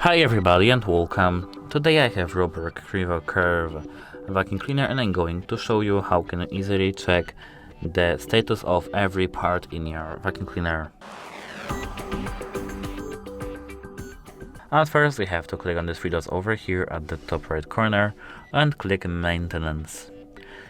Hi everybody and welcome. Today I have ROBOROCK QRevo Curv vacuum cleaner and I'm going to show you how can you easily check the status of every part in your vacuum cleaner. At first we have to click on the three dots over here at the top right corner and click maintenance.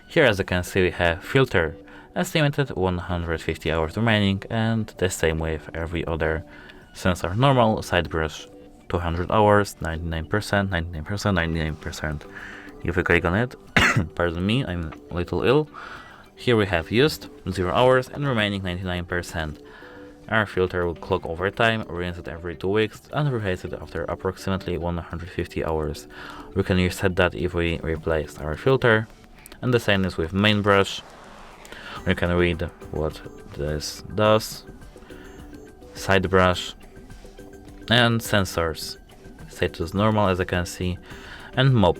Here, as you can see, we have filter, estimated 150 hours remaining, and the same with every other sensor. Normal, side brush 200 hours, 99%, 99%, 99%. If we click on it, pardon me, I'm a little ill. Here we have used 0 hours and remaining 99%. Our filter will clock over time, rinse it every 2 weeks, and replace it after approximately 150 hours. We can reset that if we replaced our filter. And the same is with main brush. We can read what this does. Side brush and sensors. Status normal, as you can see. And mop.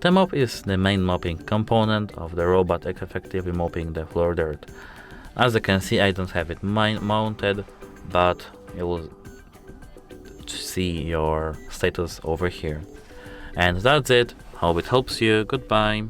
The mop is the main mopping component of the robot, effectively mopping the floor dirt. As you can see, I don't have it mounted, but you will see your status over here. And that's it. Hope it helps you. Goodbye.